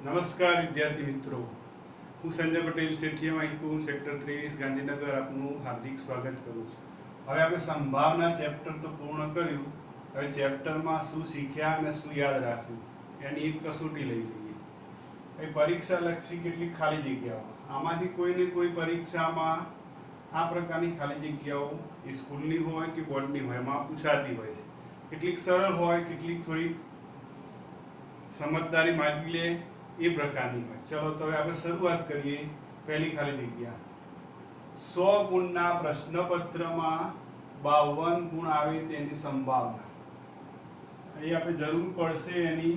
નમસ્કાર વિદ્યાર્થી મિત્રો, હું સંજય પટેલ શેઠિયા માહિકું સેક્ટર 23 ગાંધીનગર આપનું હાર્દિક સ્વાગત કરું છું. હવે આપણે સંભાવના ચેપ્ટર તો પૂર્ણ કર્યું. હવે ચેપ્ટરમાં શું શીખ્યા અને શું યાદ રાખ્યું એની એક કસોટી લઈ લઈએ. એ પરીક્ષા લક્ષી કેટલીક ખાલી જગ્યાઓ, આમાંથી કોઈને કોઈ પરીક્ષામાં આ પ્રકારની ખાલી જગ્યાઓ એ સ્કૂલની હોય કે બોર્ડની હોય એમાં પૂછાતી હોય છે. કેટલીક સરળ હોય, કેટલીક થોડી સમજદારી માંગી લે એ પ્રકારની હોય. ચલો તો હવે આપણે શરૂઆત કરીએ. પહેલી ખાલી જગ્યા, 100 ગુણના પ્રશ્નપત્રમાં 52 ગુણ આવે તેની સંભાવના. અહીં આપણે જરૂર પડશે એની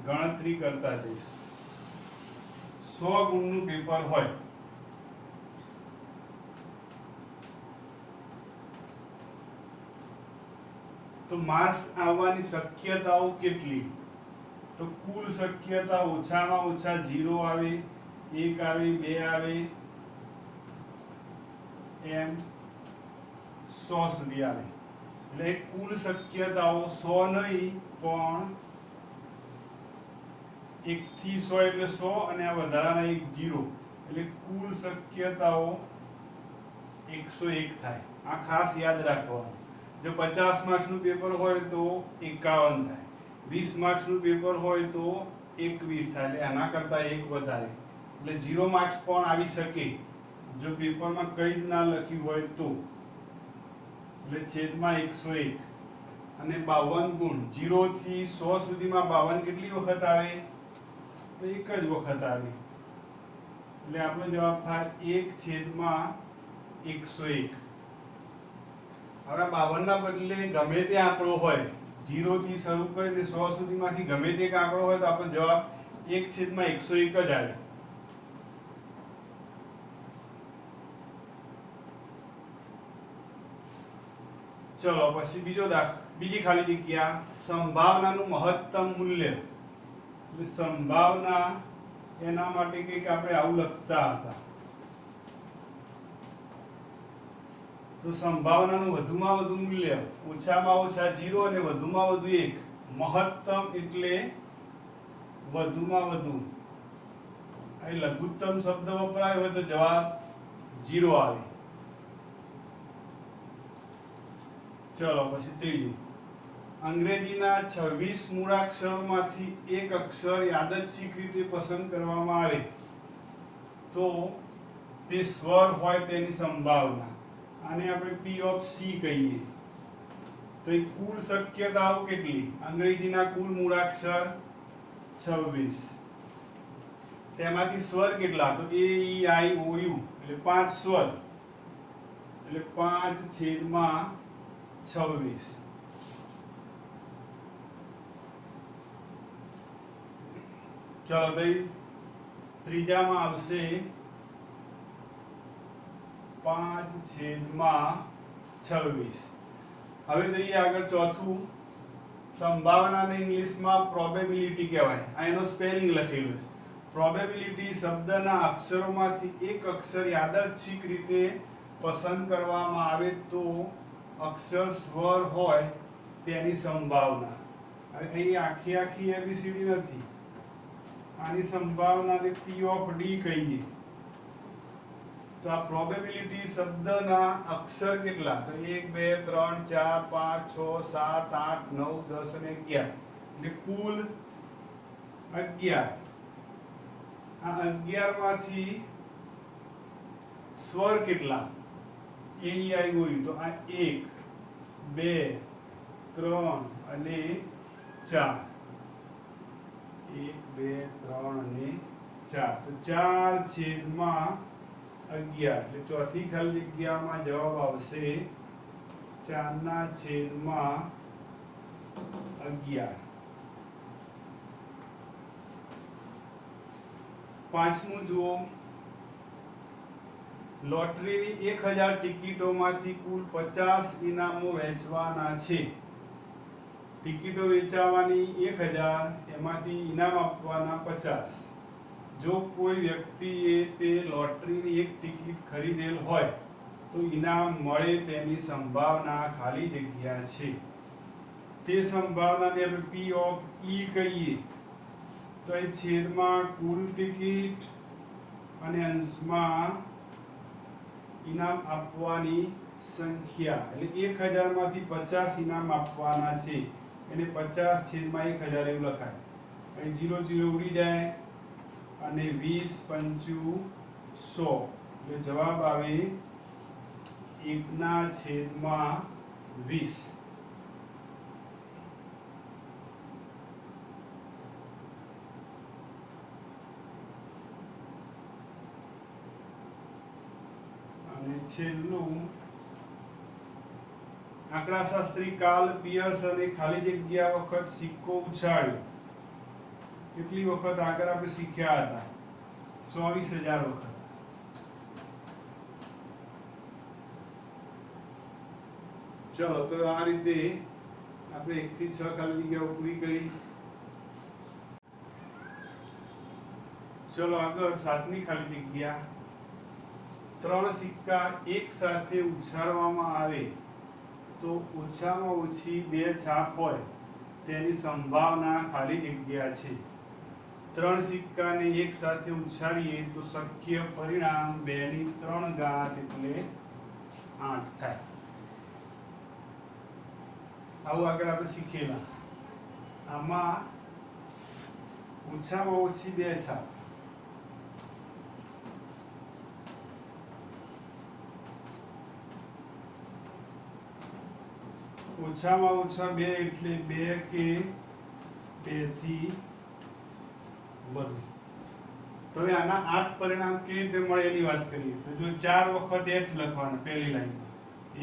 ગણતરી કરતા જઈશું. 100 ગુણનું પેપર હોય તો માર્ક્સ આવવાની શક્યતાઓ કેટલી? તો કુલ શક્યતા ઓછામાં ઓછા 0 આવે, 1 આવે, 2 આવે, એમ 100 સુધી આવે. એટલે કુલ શક્યતાઓ 100 નહીં પણ 1 થી 100 એટલે 100 અને આ વધારાના 1 0 એટલે કુલ શક્યતાઓ 101 થાય. આ ખાસ યાદ રાખવાનું. જો 50 માર્ક્સનું પેપર હોય તો 51 થાય, 20 માર્ક્સનું પેપર હોય તો 21 થાય, એટલે આના કરતાં 1 વધારે, એટલે 0 માર્ક્સ પણ આવી શકે જો પેપરમાં કંઈ જ ના લખ્યું હોય તો. એટલે છેદમાં 101 અને 52 ગુણ 0 થી 100 સુધીમાં 52 કેટલી વખત આવે? તો એક જ વખત આવે. એટલે આપણો જવાબ થાય 1/101. હવે 52 ના બદલે ગમે તે આંકડો હોય, 0 થી શરૂ કરીને 100 સુધીમાંથી ગમે તે આંકડો હોય તો આપણો જવાબ 1/101 જ આવે. ચલો પછી બીજી ખાલી જગ્યા, સંભાવનાનું મહત્તમ મૂલ્ય. એટલે સંભાવના એના માટે કંઈક આપણે આવું લખતા હતા. તો સંભાવનાનું વધુમાં વધુ મૂલ્ય ઓછામાં ઓછા 0 અને વધુમાં વધુ 1. મહત્તમ એટલે વધુમાં વધુ. અહીં લઘુત્તમ શબ્દ વપરાયો હોય તો જવાબ 0 આવે. ચલો પછી ત્રીજું, અંગ્રેજીના 26 મૂળાક્ષરોમાંથી એક અક્ષર યાદચ્છિક રીતે પસંદ કરવામાં આવે તો તે સ્વર હોય તેની સંભાવના. આને આપણે P of C કહીએ. તો એ કુલ શક્યતાઓ કેટલી? અંગ્રેજીના કુલ મૂળાક્ષર 26, તેમાંથી સ્વર કેટલા? તો A, E, I, O, U એટલે 5 સ્વર, એટલે 5/26. ચલો ભાઈ ત્રીજામાં આવશે 5/26. હવે જોઈએ આગળ ચોથું, સંભાવનાને ઇંગ્લિશમાં પ્રોબેબિલિટી કહેવાય. આ એનો સ્પેલિંગ લખેલું છે. પ્રોબેબિલિટી શબ્દના અક્ષરોમાંથી એક અક્ષર યાદચ્છિક રીતે પસંદ કરવામાં આવે તો અક્ષર સ્વર હોય તેની સંભાવના. હવે અહીં આખી એબીસીડી નથી, આની સંભાવનાને P of D કહીએ. તો આ પ્રોબેબિલિટી શબ્દના અક્ષર કેટલા? તો 1 2 3 4 5 6 7 8 9 10 અને 11 એટલે કુલ 11. આ 11 માંથી સ્વર કેટલા? A, E, I, O, U. તો આ 1 2 3 અને 4. 1 2 3 અને 4. તો 4/11 એટલે ચોથી ખાલી જગ્યામાં જવાબ આવશે 4/11. પાંચમું જુઓ, લોટરીની 1000 ટિકિટોમાંથી કુલ 50 ઇનામો વહેંચવાના છે. ટિકિટો વેચાવાની 1000, એમાંથી ઇનામ આપવાના 50. જો કોઈ વ્યક્તિએ તે લોટરીની એક ટિકિટ ખરીદેલ હોય તો ઇનામ મળે તેની સંભાવના ખાલી જગ્યા છે. તે સંભાવનાને આપણે P of E કહીએ. તો તો એ છેદમાં કુલ ટિકિટ અને અંશમાં ઇનામ આપવાની સંખ્યા, એટલે 1000 માંથી 50 ઇનામ આપવાના છે, એને 50 છેદમાં 1000 એવું લખાય. અહીં 0 0 ઉડી જાય અને 20 પંચું 100, એટલે જવાબ આવે 1/20. અને છેલ્લું આંકડાશાસ્ત્રી કાર્લ પિયર્સને ખાલી જગ્યા વખત સિક્કો ઉછાળ્યો. કેટલી વખત આગળ આપણે શીખ્યા હતા? 24000 વખત. ચલો, તો આ રીતે આપણે 1 થી 6 ખાલી જગ્યાઓ પૂરી કરી. ચલો આગળ 7મી ખાલી જગ્યા. 3 સિક્કા એક સાથે ઉછાળવામાં આવે તો ઓછામાં ઓછી 2 છાપ હોય તેની સંભાવના ખાલી જગ્યા છે. 3 સિક્કાને એક સાથે ઉછાળીએ તો શક્ય પરિણામ 2 ની 3 ઘાત એટલે 8 થાય. આવું આગળ આપણે શીખેલા. આમાં ઓછામાં ઓછી 2 છાપ. ઓછામાં ઓછા 2 એટલે 2 કે 2 થી વધુ. તો હવે આના 8 પરિણામ કેવી રીતે મળે એની વાત કરીએ. તો જો 4 વખત h લખવાનું પહેલી લાઈનમાં,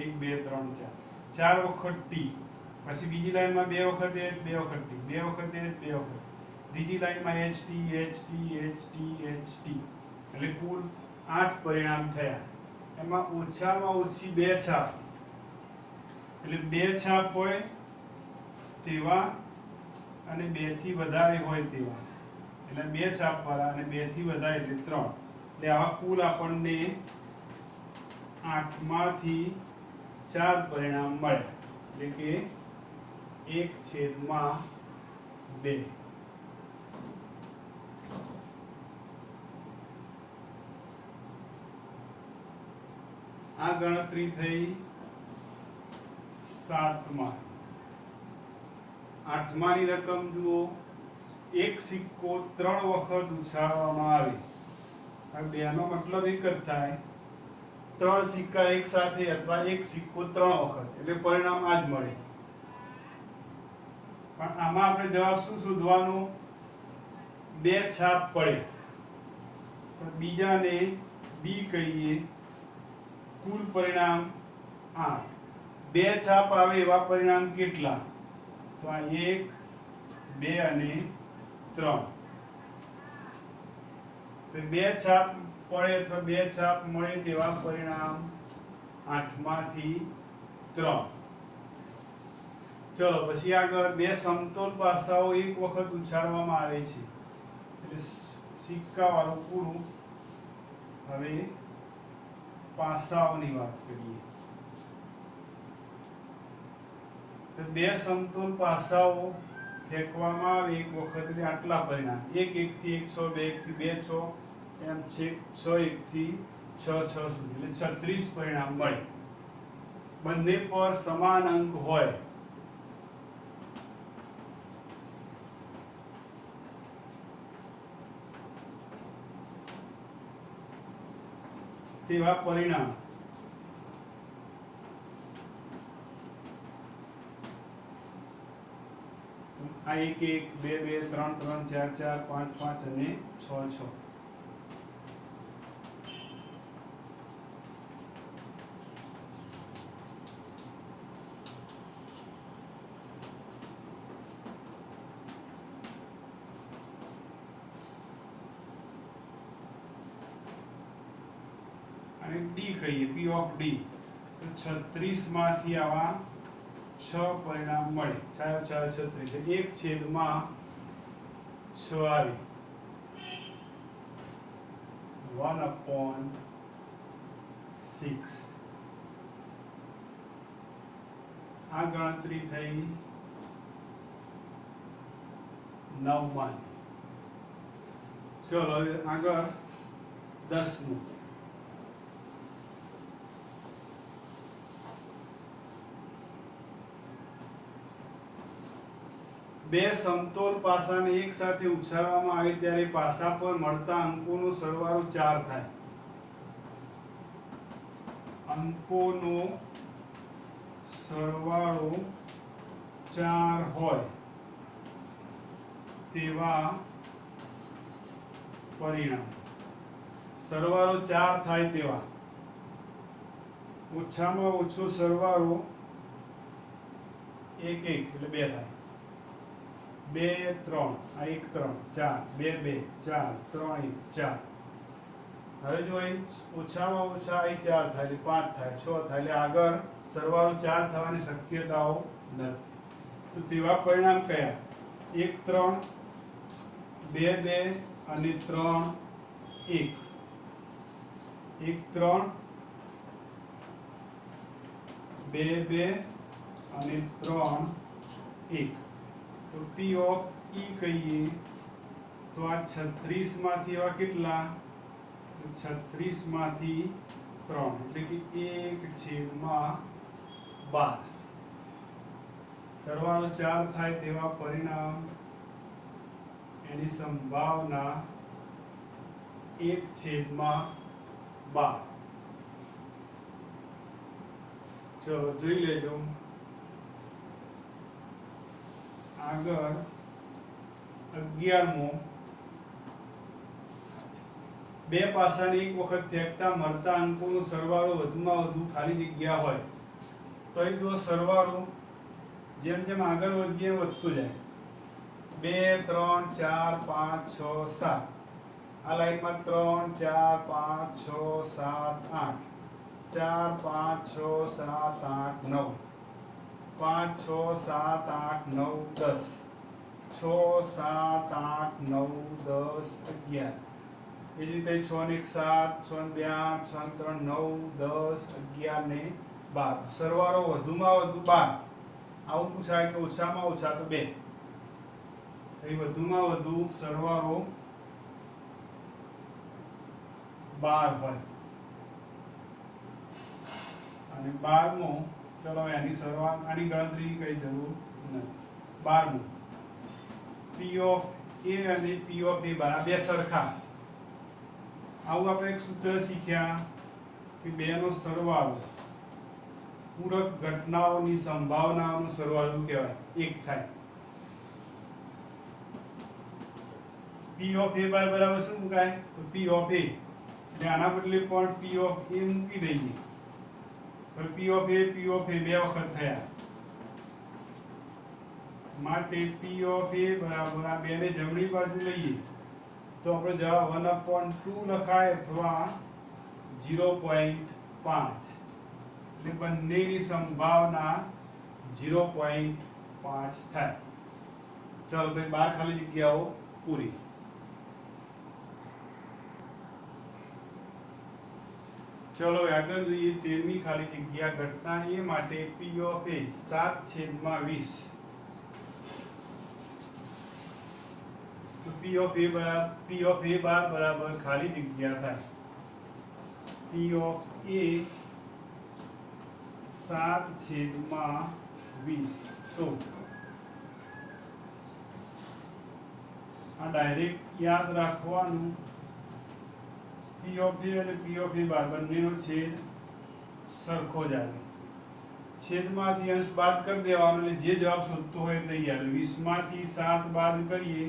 1 2 3 4 વખત t, પછી બીજી લાઈનમાં 2 વખત h 2 વખત t, 2 વખત h 2 વખત, ત્રીજી લાઈનમાં ht ht ht ht, એટલે કુલ 8 પરિણામ થયા. એમાં ઓછામાં ઓછી 2 છાપ, એટલે 2 છાપ હોય તેવા અને 2 થી વધારે હોય તેવા, એટલે 2 છાપ વાળા અને 2 થી વધારે એટલે 3. એટલે આવા કુલ આપણને 8 માંથી 4 પરિણામ મળે, એટલે કે 1/2. આ ગણતરી થઈ 7મા. 8માની રકમ જુઓ. એક સિક્કો 3 વખત ઉછાળવામાં આવે. આ બેનો મતલબ એક જ થાય, 3 સિક્કા એક સાથે અથવા એક સિક્કો 3 વખત, એટલે પરિણામ આ જ મળે. પણ આમાં આપણે જવાબ શું શોધવાનો? 2 છાપ પડે તો બીજાને બી કહીએ. કુલ પરિણામ 8. 2 છાપ આવે એવા પરિણામ કેટલા? તો આ 1 2 અને 3. તો 2 છાપ પડે અથવા 2 છાપ મળે તેવા પરિણામ 8 માંથી 3. ચલો પછી આગળ 2 સમતોલ પાસાઓ એક વખત ઉછાળવામાં આવે છે, એટલે સિક્કા વાળું પૂરું. હવે પાસાઓની વાત કરીએ. તો 2 સમતોલ પાસાઓ ફેંકવામાં આવે એક વખત, એટલે આટલા પરિણામ. 1 1 થી 1 6, 2 1 થી 2 6, એમ છે 6 1 થી 6 6 સુધી, એટલે 36 પરિણામ મળે. બંને પર સમાન અંક હોય તેવા પરિણામ. આ 1 1 2 2 3 3 4 4 5 5 અને 6 6. અને ડી કહીએ, p ઓફ ડી. તો 36 માંથી આવા 6 પરિણામ મળે. 6 6 36, એટલે 1/6 આવે. 1/6. આ ગણતરી થઈ 9માની. ચલો હવે આગળ 10મું બે સમતોલ પાસાને એક સાથે ઉછાળવામાં આવે ત્યારે પાસા પર મળતા અંકોનો સરવાળો 4 થાય. અંકોનો સરવાળો 4 હોય તેવા પરિણામ. સરવાળો 4 થાય તેવા ઓછામાં ઓછો સરવાળો 1 1 એટલે 2 થાય. 2 3 આ 1 3 4 2 2 4 3 1 4. હવે જો અહીં ઓછામાં ઓછા અહીં 4 થાય એટલે 5 થાય 6 થાય એટલે આગળ સરવાળો 4 થવાની શક્યતાઓ નથી. તો તેવા પરિણામ કયા? 1 3 2 2 અને 3 1. 1 3 2 2 અને 3 1. તો P of E કહીએ તો આ 36 માંથી એવા કેટલા? 36 માંથી 3 એટલે કે 1/12. સરવાળો 4 થાય તેવા પરિણામ એની સંભાવના 1/12. ચલો જોઈ લેજો આગળ 11મો બે પાસાને એક વખત ફેંકતા મળતા અંકોનો સરવાળો વધુમાં વધુ ખાલી જગ્યા હોય તો એ જો સરવાળો જેમ જેમ આગળ વધીએ વધતો જાય. 2 3 4 5 6 7. આ લાઈનમાં 3 4 5 6 7 8. 4 5 6 7 8 9. 5 6 7 8 9 10. 6 7 8 9 10 11. એ જ રીતે 6 ને 1 7, 6 ને 2 8, 6 ને 3 9 10 11 ને 12. સરવાળો વધુમાં વધુ 12. આવું પૂછાય કે ઓછામાં ઓછા તો 2. એ વધુમાં વધુ સરવાળો 12 હોય. અને 12મો ચલો એની શરૂઆત આની ગણતરી કઈ જરૂર નથી. 12મું P of A અને P of A બરાબર બે સરખા. આવું આપણે એક સૂત્ર શીખ્યા કે બેનો સરવાળો પૂરક ઘટનાઓની સંભાવનાનો સરવાળો કહેવાય 1 થાય. P of A બરાબર શું મુકાય? તો P of A એટલે આના બદલે પણ P of A મૂકી દઈએ તો P of A બે વખત થયા માટે P of A બરાબર આ બેને જમણી બાજુ લઈએ તો આપણો જવાબ 1/2 લખાય અથવા 0.5. એટલે બંનેની સંભાવના 0.5 થાય. ચાલો તો 12 ખાલી જગ્યાઓ પૂરી. ચલો આગળ જોઈએ 13મી ખાલી જગ્યા ઘટના એ માટે P of A 7/20. તો P of A બાર બરાબર ખાલી જગ્યા થાય P of A 7/20. તો આ ડાયરેક્ટ યાદ રાખવાનું P of A અને P of A બાર બંનેનો છેદ સરખો જ આવે. છેદમાંથી અંશ બાદ કરી દેવાનો એટલે જે જવાબ શોધતો હોય તે યાદ. 20 માંથી 7 બાદ કરીએ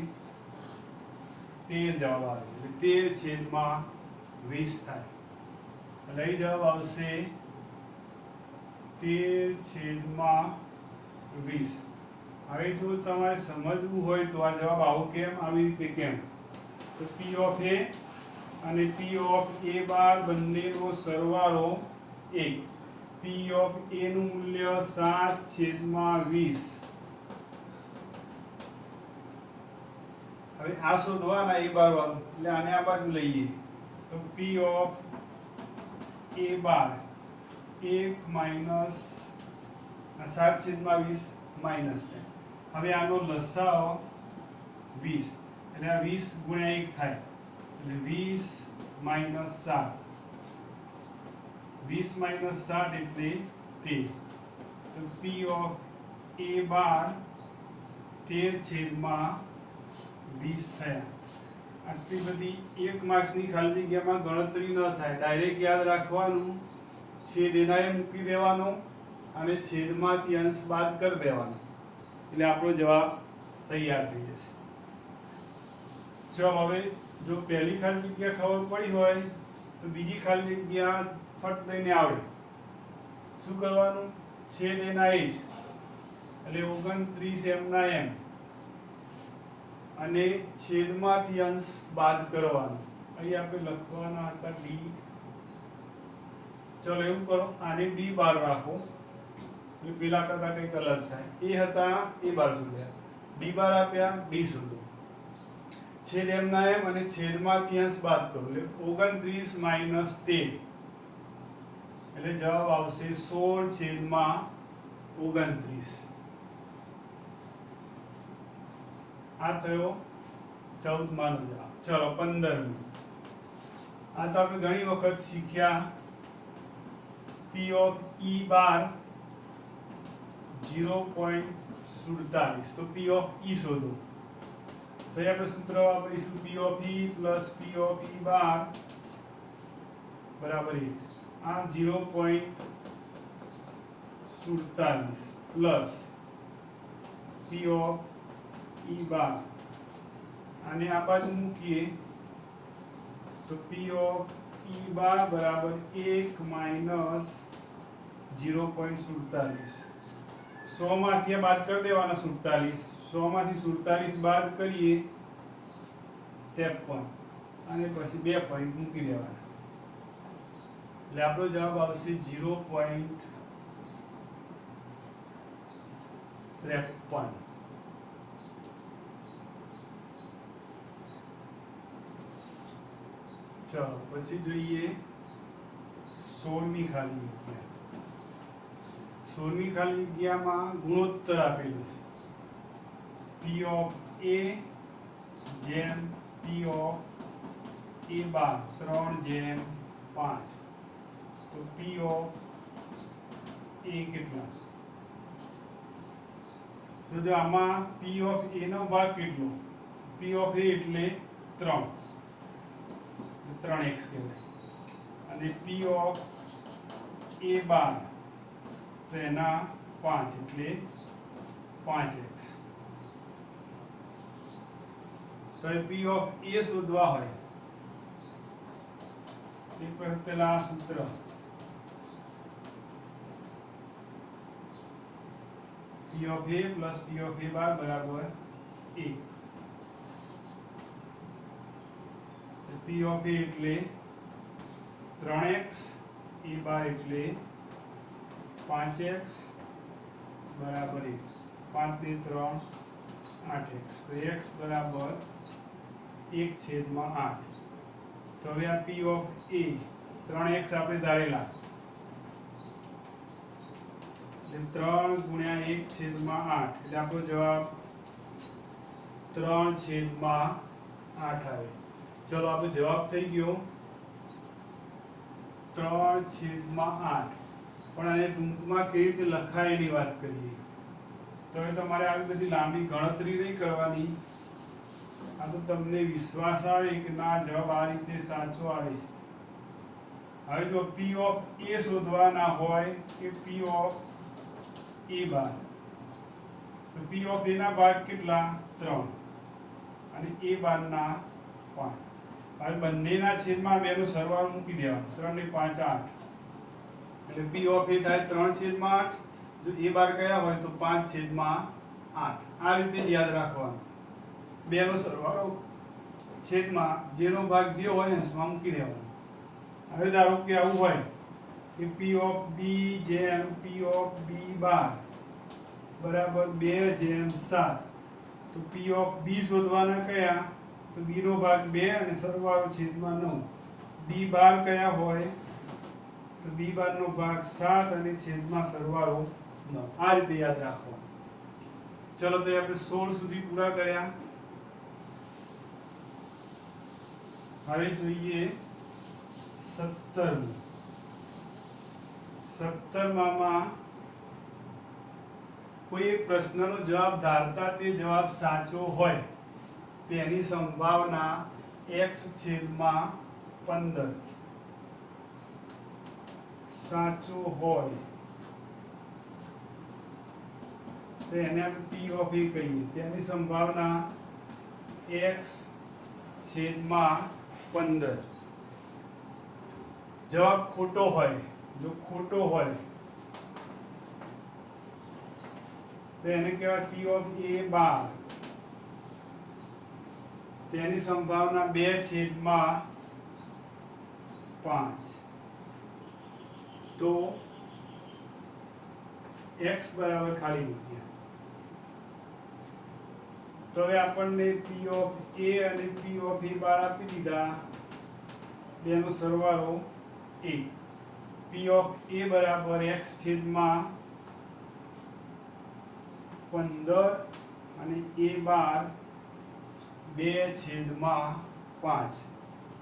13 જવાબ આવે એટલે 13/20 થાય. એટલે અહીં જવાબ આવશે 13/20. હવે જો તમારે સમજવું હોય તો આ જવાબ આવો કેમ, આવી રીતે કેમ, તો P of A અને P of A બાર બંનેનો સરવાળો 1. P of A નું મૂલ્ય 7/20. હવે આ શોધવાના A બાર વાળું એટલે આને આ બાજુ લઈએ તો P of A bar 1 minus 7/20 minus. હવે આનો લસાઅ 20 એટલે આ 20 ગુણ્યા 1 થાય એટલે 20 માઈનસ 7, 20 માઈનસ 7 એટલે 13. તો P ઓફ A બાર 13/20 થયા. આટલી બધી એક માર્ક્સની ખાલી જગ્યામાં ગણતરી ન થાય, ડાયરેક્ટ યાદ રાખવાનું, છેદ એનાએ મૂકી દેવાનો અને છેદમાંથી અંશ બાદ કરી દેવાનો, એટલે આપણો જવાબ તૈયાર થઈ જશે. ચાલો હવે જો પહેલી ખાલી જગ્યા ખબર પડી હોય તો બીજી ખાલી જગ્યા ફટ દઈને આવડે. શું કરવાનું? છેદ એના એ જ, એટલે 29 m ના m અને છેદમાંથી અંશ બાદ કરવાનો. અહીં આપણે લખવાના હતા d. ચલો એવું કરો, આને d બાર રાખો એટલે પેલા કરતા કંઈક અલગ થાય. એ હતા એ બાર શોધ્યા, d બાર આપ્યા, d શોધો, છેદ m ના m અને છેદમાંથી અંશ બાદ કરો એટલે 29 માઈનસ 13 એટલે જવાબ આવશે 16/29. આ થયો 14માનો જવાબ. ચલો 15. આ તો આપણે ઘણી વખત શીખ્યા. P ઓફ E બાર 0.47. તો P ઓફ E શોધો. તો આપણે સૂત્ર વાપરીશું P of E plus P of E બાર બરાબર 1. આ 0.47 પ્લસ P ઓફ E બાર, આને આ બાજુ મૂકીએ તો P ઓફ E બાર બરાબર 1 માઈનસ 0.47. 100 માંથી બાદ કરી દેવાના 47. 100 માંથી 47 બાદ કરીએ 53 અને પછી 2 પોઈન્ટ મૂકી દેવાના એટલે આપણો જવાબ આવશે 0.53. ચલો પછી જોઈએ 16મી ખાલી જગ્યા. 16મી ખાલી જગ્યામાં ગુણોત્તર આપેલું છે. P ઓફ A જેમ P ઓફ A બાર 3/5. તો P ઓફ A કેટલા? તો જો આમાં P ઓફ A નો ભાગ કેટલો? P ઓફ A એટલે 3, 3x કહેવાય, અને P ઓફ A બાર તો એના 5 એટલે 5x. તો P ઓફ A શોધવા હોય એક વખત પહેલા આ સૂત્ર P of A plus P of A બાર બરાબર 1. P ઓફ A એટલે 3x, A બાર એટલે 5x બરાબર 1. 5 ને 3 8x. તો x બરાબર 1/8. તો હવે આ P ઓફ A 3x આપણે ધારેલા એટલે 3 ગુણ્યા 1/8 એટલે આપણો જવાબ 3/8 આવે. ચલો આપણો જવાબ થઈ ગયો 3/8. પણ આને ટૂંકમાં કેવી રીતે લખાય એની વાત કરીએ તો હવે તમારે આવી બધી લાંબી ગણતરી નહીં કરવાની. આ તો તમને વિશ્વાસ આવે કે ના જવાબ આ રીતે સાચો આવે છે. હવે જો P ઓફ A શોધવાના હોય કે P ઓફ A બાર, તો P ઓફ A ના ભાગ કેટલા? 3 અને A બાર ના 5. હવે બંનેના છેદમાં બેનો સરવાળો મૂકી દેવાનો. 3 ને 5 8 એટલે P ઓફ A થાય 3/8. જો A બાર કયા હોય તો 5/8. આ રીતે જ યાદ રાખવાનું. બેનો સરવાળો છેદમાં જેનો ભાગ જે હોય અંશમાં મૂકી દેવાનો. હવે ધારો કે આવું હોય કે P ઓફ B જેમ P ઓફ B બાર બરાબર 2/7. તો P ઓફ B શોધવાના કયા? તો B નો ભાગ 2 અને સરવાળો છેદમાં 9. B બાર કયા હોય? તો B બાર નો ભાગ 7 અને છેદમાં સરવાળો 9. આ રીતે યાદ રાખવાનું. ચલો તો આપણે 16 સુધી પૂરા કર્યા. હવે જોઈએ 17 17માં કોઈ એક પ્રશ્નનો જવાબ ધારતા તે જવાબ સાચો હોય તેની સંભાવના x/15 સાચો હોય તો એને આપણે p ઓફ a કહીએ, તેની સંભાવના x/15. જવાબ ખોટો હોય, જો ખોટો હોય તો એને કહેવાય p ઓફ a12, તેની સંભાવના 2/5. તો x બરાબર ખાલી મૂક્યા. તો હવે આપણને p ઓફ a અને p ઓફ a12 આપી દીધા, બેનો સરવાળો 1. p ઓફ a બરાબર x/15 અને a12 2/5,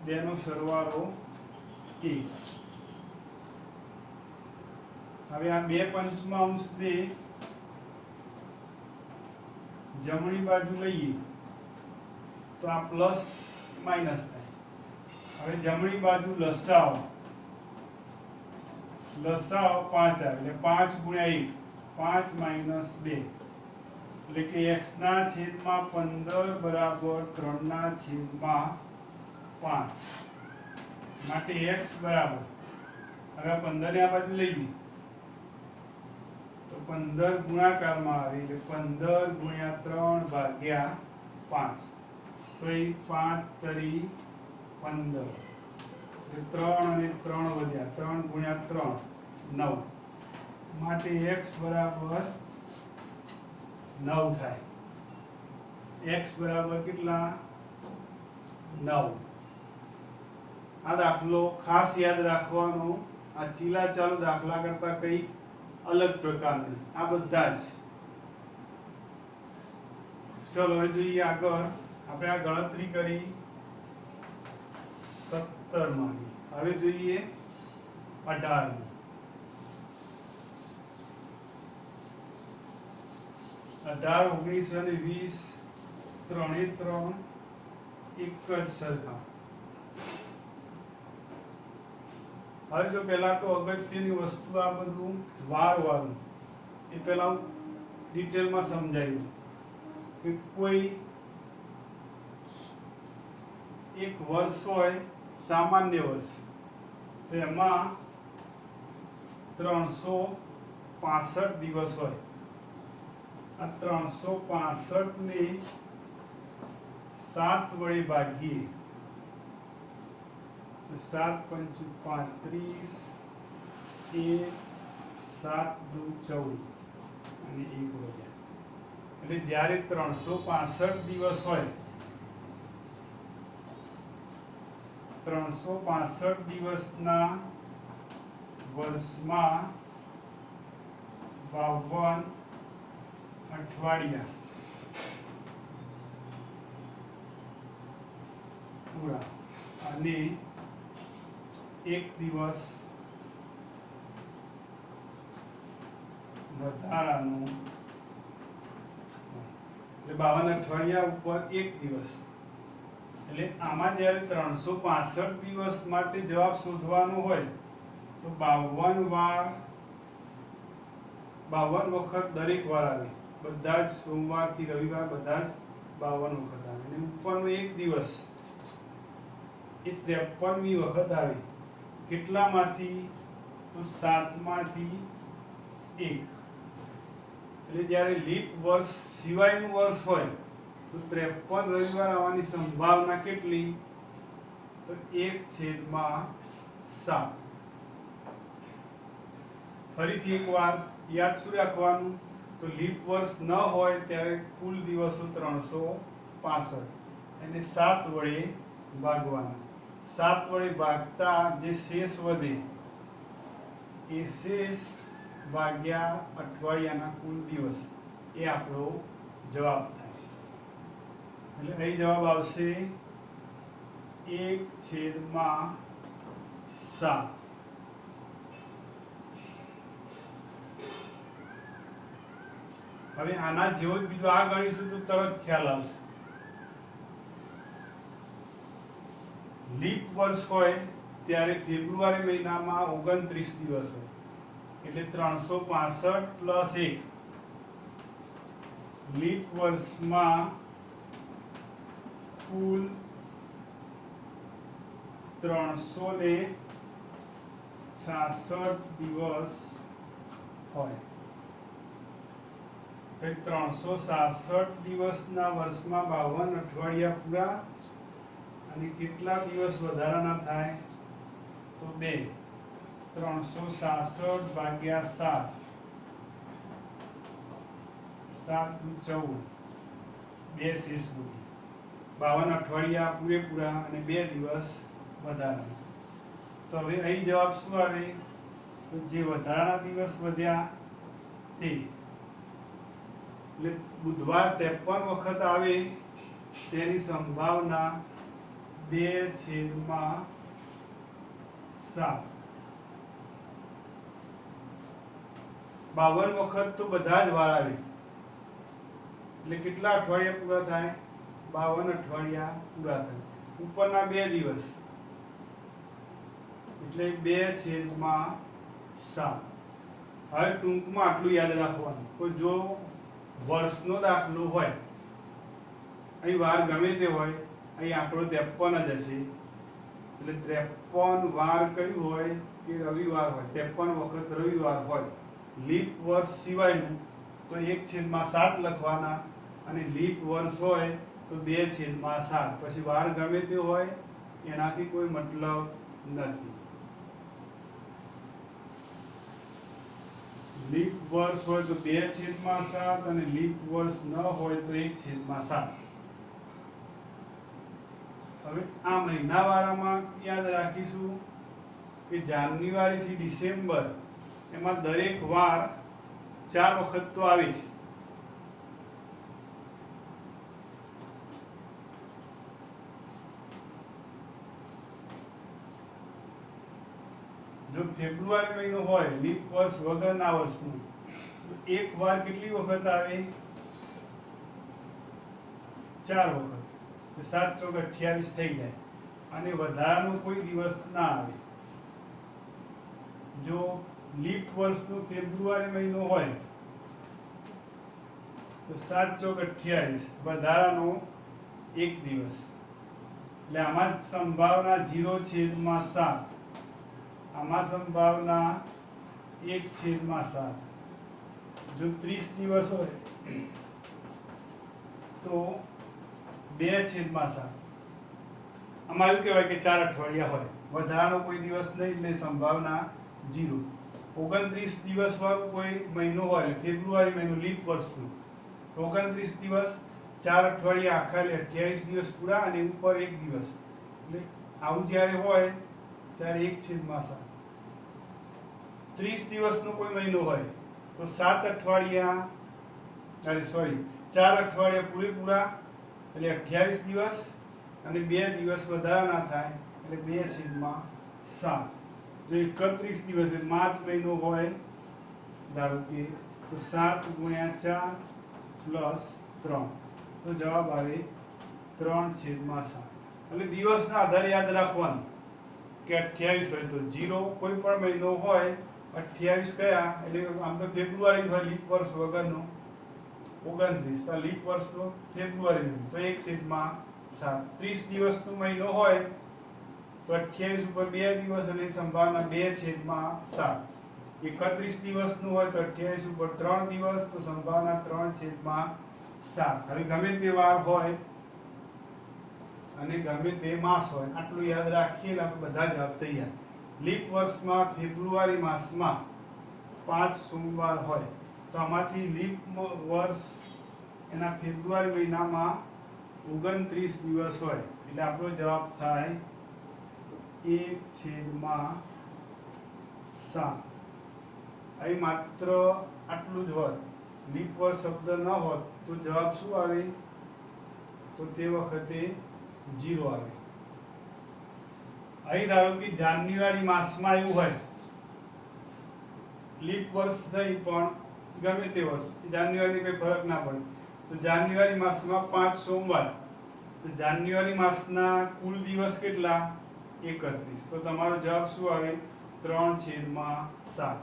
બેનો સરવાળો 1. હવે આ બે પંચમાંશને જમણી બાજુ લઈએ તો આ પ્લસ માઇનસ થાય. હવે જમણી બાજુ લસાઅ 5 આવે એટલે 5 ગુણ્યા 1, 5 - 2, એટલે કે x/15 બરાબર 3/5. માટે x બરાબર, હવે 15 ને આ બાજુ લઈએ તો 15 ગુણાકારમાં આવે એટલે 15 ગુણ્યા 3/5. તો એ 5 તરી 15, એટલે 3 અને 3 વધ્યા, 3 ગુણ્યા 3 9. માટે x બરાબર 9 થાય. x બરાબર કેટલા? 9. આ દાખલો ખાસ યાદ રાખવાનો, આ ચીલા ચાલુ દાખલા કરતા કઈ અલગ પ્રકારનું, આ બધા જ. ચલો હવે જોઈએ આગળ. આપણે આ ગણતરી કરી 17 માંની. હવે જોઈએ 18 ની. 18, 19 અને 20 ત્રણે ત્રણ એક જ સરખા. હવે જો પહેલા તો અગત્યની વસ્તુ આ બધું વારવાનું એ પહેલા હું ડિટેલમાં સમજાવ્યું કે કોઈ એક વર્ષ હોય, સામાન્ય વર્ષ, તો એમાં 365 દિવસ હોય. આ 365 ને 7 વડે ભાગીએ તો 7 × 5 = 35, 7 × 2 = 14 અને 1 વધ્યા. એટલે જ્યારે 365 દિવસ હોય, 365 દિવસના વર્ષમાં 52 અઠવાડિયા પૂરા અને એક દિવસ વધારાનો, એટલે 52 અઠવાડિયા ઉપર એક દિવસ. એટલે આમાં જ્યારે 365 દિવસ માટે જવાબ શોધવાનો હોય તો 52 વખત દરેક વાર આવે. બધા જ સોમવારથી રવિવાર બધા જ 52 વખત આવે. અને ઉપરનો એક દિવસ એ 53મી વખત આવે. કેટલામાંથી? તો 7માંથી 1. એટલે જ્યારે લીપ વર્ષ સિવાયનું વર્ષ હોય તો 53 રવિવાર આવવાની સંભાવના કેટલી? તો 1/7. ફરીથી એકવાર યાદ શું રાખવાનું? તો લીપ વર્ષ ન હોય ત્યારે કુલ દિવસો 365, એને 7 વડે ભાગવાના. 7 વડે ભાગતા જે શેષ વધે એ શેષ ભાગ્યા અઠવાડિયાના કુલ દિવસ, એ આપણો જવાબ થાય. એટલે અહીં જવાબ આવશે 1/7. હવે આના જેવો જ બીજો આ ગણીશું તો તરત ખ્યાલ આવશે. લીપ વર્ષ હોય ત્યારે ફેબ્રુઆરી મહિનામાં 29 દિવસ હોય એટલે 365 પ્લસ 1. લીપ વર્ષમાં કુલ 366 દિવસ હોય. 366 દિવસના વર્ષમાં 52 અઠવાડિયા પૂરા અને કેટલા દિવસ વધારાના થાય તો 2. 366 ભાગ્યા 7, 7 × 14, 2 શેષ બની. 52 અઠવાડિયા પૂરેપૂરા અને 2 દિવસ વધારાના. તો હવે અહીં જવાબ શું આવે તો જે વધારાના દિવસ વધ્યા તે, એટલે બુધવાર 53 વખત આવે તેની સંભાવના 2/7. 52 વખત તો બધા જ વાર આવે એટલે કેટલા અઠવાડિયા પૂરા થાય 52 અઠવાડિયા પૂરા થાય. ઉપરના 2 દિવસ એટલે 2/7. હવે ટૂંકમાં આટલું યાદ રાખવાનું કે જો વર્ષનો દાખલો હોય અહીં વાર ગમે તે હોય, અહીં આંકડો 53 જ હશે એટલે 53 વાર કયું હોય કે રવિવાર હોય. 53 વખત રવિવાર હોય. લીપ વર્ષ સિવાયનું તો 1/7 લખવાના અને લીપ વર્ષ હોય તો 2/7. પછી વાર ગમે તે હોય એનાથી કોઈ મતલબ નથી. લીપ વર્ષ હોય તો 2/7 અને લીપ વર્ષ ન હોય તો 1/7. હવે આ મહિનાવાળામાં યાદ રાખીશું કે જાન્યુઆરી થી ડિસેમ્બર એમાં દરેક વાર 4 વખત તો આવે છે. જો ફેબ્રુઆરી મહિનો હોય લીપ વર્ષ વગરના વર્ષનું તો એક વાર કેટલી વખત આવે 4 વખત. 7 × 28 થઈ જાય અને વધારાનો કોઈ દિવસ ના આવે. જો લીપ વર્ષનો ફેબ્રુઆરી મહિનો હોય તો 7 × 28 વધારાનો 1 દિવસ એટલે આમાં સંભાવના 0/7. આમાં સંભાવના 1/7. જો 30 દિવસ હોય તો 2/7. આમાં એવું કહેવાય કે 4 અઠવાડિયા હોય, વધારાનો કોઈ દિવસ નહીં એટલે સંભાવના 0. 29 દિવસ વાળો કોઈ મહિનો હોય ફેબ્રુઆરી મહિનો લીપ વર્ષનો તો 29 દિવસ 4 અઠવાડિયા આખા એટલે 28 દિવસ પૂરા અને ઉપર 1 દિવસ એટલે આવું જ્યારે હોય ત્યારે 1/7. 30 દિવસનો કોઈ મહિનો હોય તો 7 અઠવાડિયા 4 અઠવાડિયા પૂરેપૂરા એટલે 28 દિવસ અને 2 દિવસ વધારાના થાય એટલે 2/7. જો 31 દિવસ માર્ચ મહિનો હોય ધારો કે તો 7 × 4 + 3 તો જવાબ આવે 3/7. એટલે દિવસના આધારે યાદ રાખવાનું કે 28 હોય તો 0 કોઈ પણ મહિનો હોય 28 કયા એટલે આમ તો ફેબ્રુઆરી હોય લીપ વર્ષ વગરનો 29 તો લીપ વર્ષનો ફેબ્રુઆરી મહિનો તો 1/7. 30 દિવસનો મહિનો હોય તો 28 ઉપર 2 દિવસ અને સંભાવના 2/7. 31 દિવસનું હોય તો 28 ઉપર 3 દિવસ તો સંભાવના 3/7. હવે ગમે તે વાર હોય અને ગમે તે માસ હોય આટલું યાદ રાખીએ એટલે આપણે બધા જવાબ તૈયાર. લીપ વર્ષમાં ફેબ્રુઆરી માસમાં 5 સોમવાર હોય તો આમાંથી લીપ વર્ષ એના ફેબ્રુઆરી મહિનામાં 29 દિવસ હોય એટલે આપણો જવાબ થાય 1/7. અહીં માત્ર આટલું જ હોત, લીપ વર્ષ શબ્દ ન હોત તો જવાબ શું આવે તો તે વખતે 0 આવે. અહીં ધારો કે જાન્યુઆરી માસમાં એવું હોય, લીપ વર્ષ થઈ પણ ગમે તે વર્ષ, જાન્યુઆરી કોઈ ફરક ના પડે, તો જાન્યુઆરી માસમાં 5 સોમવાર, તો જાન્યુઆરી માસના કુલ દિવસ કેટલા? 31. તો તમારો જવાબ શું આવે? 3/7.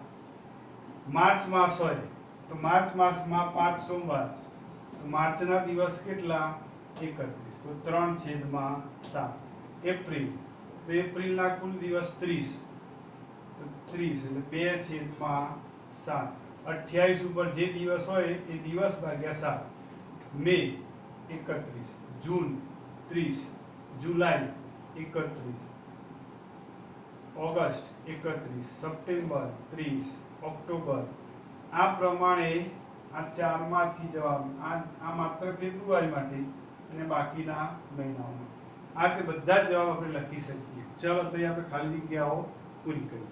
માર્ચ માસ હોય તો માર્ચ માસમાં 5 સોમવાર, તો માર્ચના દિવસ કેટલા? 31. તો 3/7. એપ્રિલ, તો એપ્રિલના કુલ દિવસ 30, તો 30 એટલે 2/7. 28 ઉપર જે દિવસ હોય એ દિવસ ભાગ્યા 7. મે 31, જૂન 30, જુલાઈ 31, ઓગસ્ટ 31, સપ્ટેમ્બર 30, ઓક્ટોબર. આ પ્રમાણે આ ચારમાંથી જવાબ, આ માત્ર ફેબ્રુઆરી માટે અને બાકીના મહિનાઓમાં. આ રીતે બધા જ જવાબ આપણે લખી શકીએ. ચલો તો આપણે ખાલી જગ્યાઓ પૂરી કરીએ.